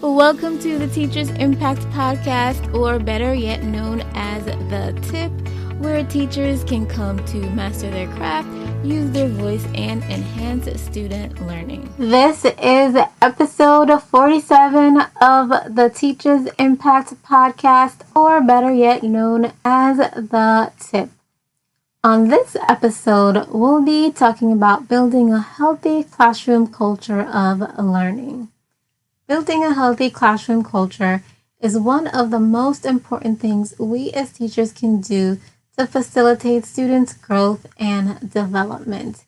Welcome to the Teachers Impact Podcast, or better yet known as The Tip, where teachers can come to master their craft, use their voice, and enhance student learning. This is episode 47 of the Teachers Impact Podcast, or better yet known as The Tip. On this episode, we'll be talking about building a healthy classroom culture of learning. Building a healthy classroom culture is one of the most important things we as teachers can do to facilitate students' growth and development.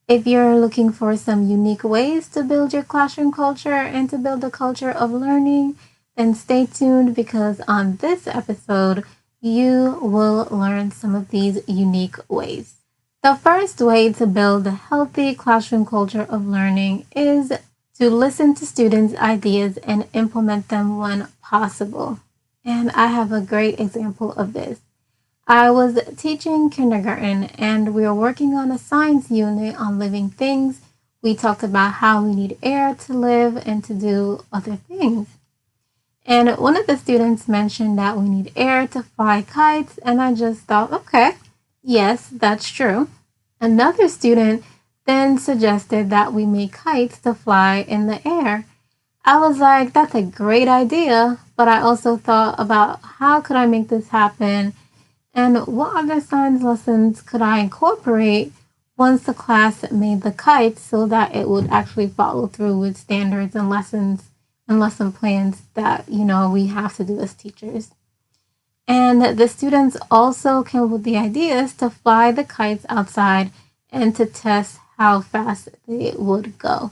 If you're looking for some unique ways to build your classroom culture and to build a culture of learning, then stay tuned because on this episode, you will learn some of these unique ways. The first way to build a healthy classroom culture of learning is to listen to students' ideas and implement them when possible. And I have a great example of this. I was teaching kindergarten and we were working on a science unit on living things. We talked about how we need air to live and to do other things. And one of the students mentioned that we need air to fly kites, and I just thought, okay, yes, that's true. Another student then suggested that we make kites to fly in the air. I was like, that's a great idea, but I also thought about how could I make this happen and what other science lessons could I incorporate once the class made the kites so that it would actually follow through with standards and lessons and lesson plans that, we have to do as teachers. And the students also came up with the ideas to fly the kites outside and to test how fast they would go.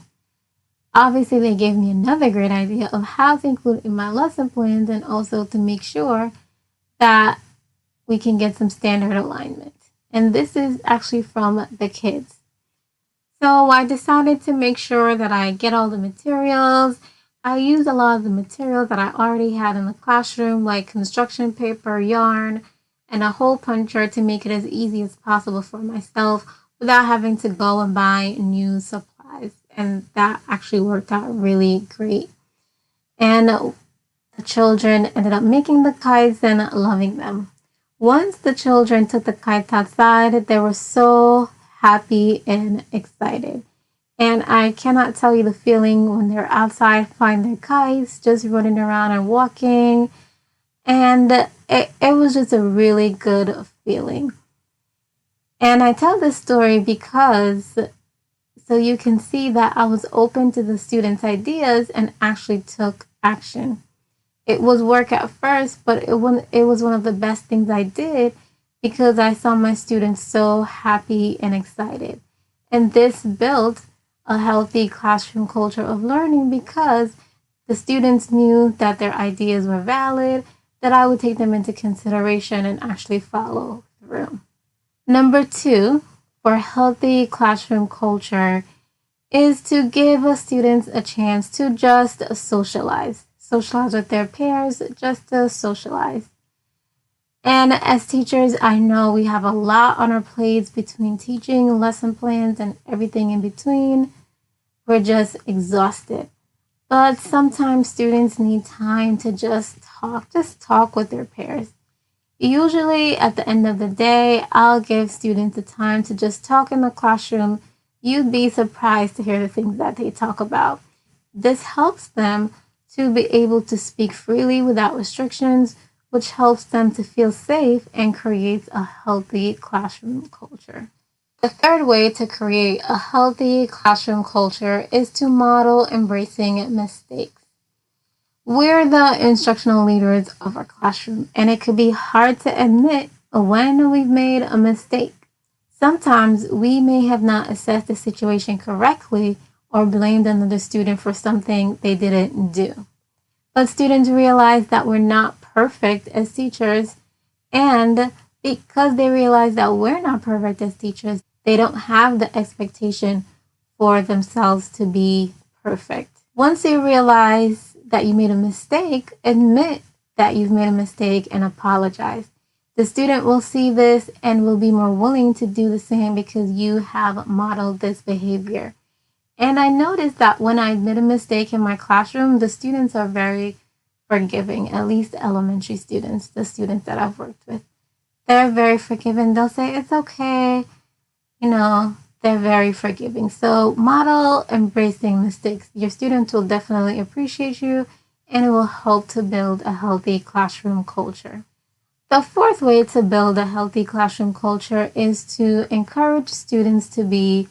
Obviously, they gave me another great idea of how to include in my lesson plans and also to make sure that we can get some standard alignment. And this is actually from the kids. So I decided to make sure that I get all the materials. I used a lot of the materials that I already had in the classroom, like construction paper, yarn, and a hole puncher to make it as easy as possible for myself without having to go and buy new supplies. And that actually worked out really great. And the children ended up making the kites and loving them. Once the children took the kites outside, they were so happy and excited. And I cannot tell you the feeling when they're outside flying their kites, just running around and walking. And it was just a really good feeling. And I tell this story because so you can see that I was open to the students' ideas and actually took action. It was work at first, but it was one of the best things I did because I saw my students so happy and excited. And this built a healthy classroom culture of learning because the students knew that their ideas were valid, that I would take them into consideration and actually follow through. Number 2, for healthy classroom culture is to give students a chance to just socialize. Socialize with their peers, just to socialize. And as teachers, I know we have a lot on our plates between teaching, lesson plans, and everything in between. We're just exhausted. But sometimes students need time to just talk with their peers. Usually at the end of the day, I'll give students the time to just talk in the classroom. You'd be surprised to hear the things that they talk about. This helps them to be able to speak freely without restrictions, which helps them to feel safe and creates a healthy classroom culture. The third way to create a healthy classroom culture is to model embracing mistakes. We're the instructional leaders of our classroom, and it could be hard to admit when we've made a mistake. Sometimes we may have not assessed the situation correctly or blamed another student for something they didn't do. But students realize that we're not perfect as teachers, and because they realize that we're not perfect as teachers, they don't have the expectation for themselves to be perfect. Once you realize that you made a mistake, admit that you've made a mistake and apologize. The student will see this and will be more willing to do the same because you have modeled this behavior. And I noticed that when I made a mistake in my classroom, the students are very forgiving, at least elementary students, the students that I've worked with. They're very forgiving. They'll say, it's okay. They're very forgiving. So model embracing mistakes. Your students will definitely appreciate you, and it will help to build a healthy classroom culture. The fourth way to build a healthy classroom culture is to encourage students to be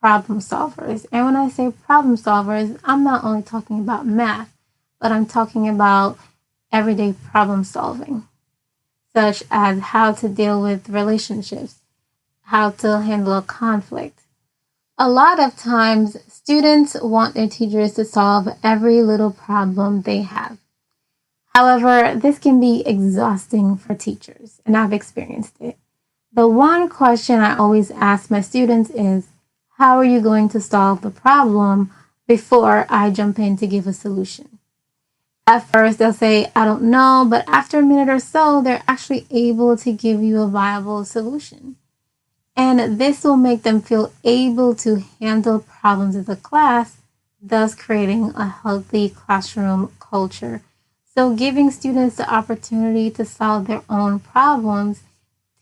problem solvers. And when I say problem solvers, I'm not only talking about math, but I'm talking about everyday problem solving, such as how to deal with relationships, how to handle a conflict. A lot of times, students want their teachers to solve every little problem they have. However, this can be exhausting for teachers, and I've experienced it. The one question I always ask my students is, how are you going to solve the problem before I jump in to give a solution? At first, they'll say, I don't know, but after a minute or so, they're actually able to give you a viable solution. And this will make them feel able to handle problems in the class, thus creating a healthy classroom culture. So giving students the opportunity to solve their own problems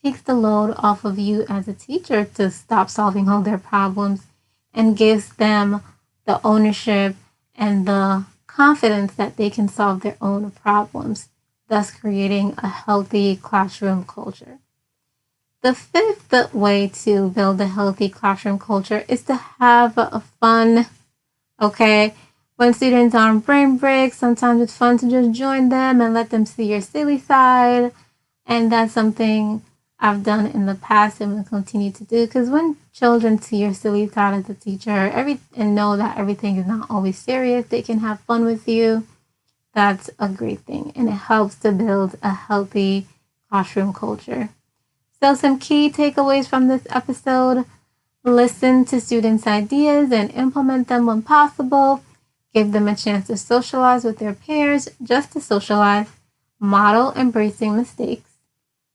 takes the load off of you as a teacher to stop solving all their problems and gives them the ownership and the confidence that they can solve their own problems, thus creating a healthy classroom culture. The fifth way to build a healthy classroom culture is to have a fun, okay? When students are on brain breaks, sometimes it's fun to just join them and let them see your silly side. And that's something I've done in the past and will continue to do, because when children see your silly side as a teacher and know that everything is not always serious, they can have fun with you. That's a great thing, and it helps to build a healthy classroom culture. So some key takeaways from this episode: listen to students' ideas and implement them when possible. Give them a chance to socialize with their peers, just to socialize. Model embracing mistakes.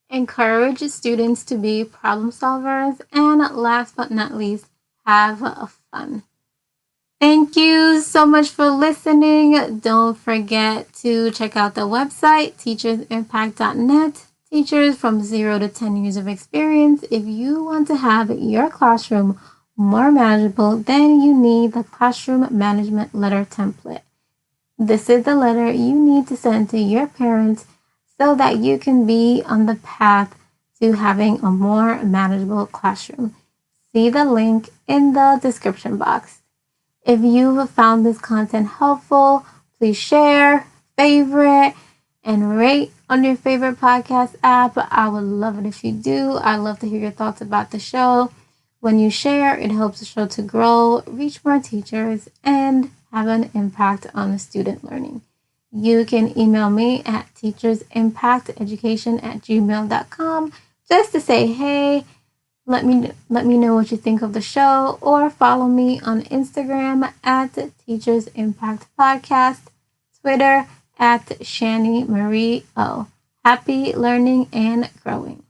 Encourage students to be problem solvers. And last but not least, have fun. Thank you so much for listening. Don't forget to check out the website, teachersimpact.net. Teachers from 0 to 10 years of experience. If you want to have your classroom more manageable, then you need the classroom management letter template. This is the letter you need to send to your parents so that you can be on the path to having a more manageable classroom. See the link in the description box. If you have found this content helpful, please share, favorite, and rate on your favorite podcast app. I would love it if you do. I'd love to hear your thoughts about the show. When you share, it helps the show to grow, reach more teachers, and have an impact on the student learning. You can email me at teachersimpacteducation@gmail.com just to say, hey, let me know what you think of the show, or follow me on Instagram at Teachers Impact Podcast, Twitter at Shani Marie O. Happy learning and growing.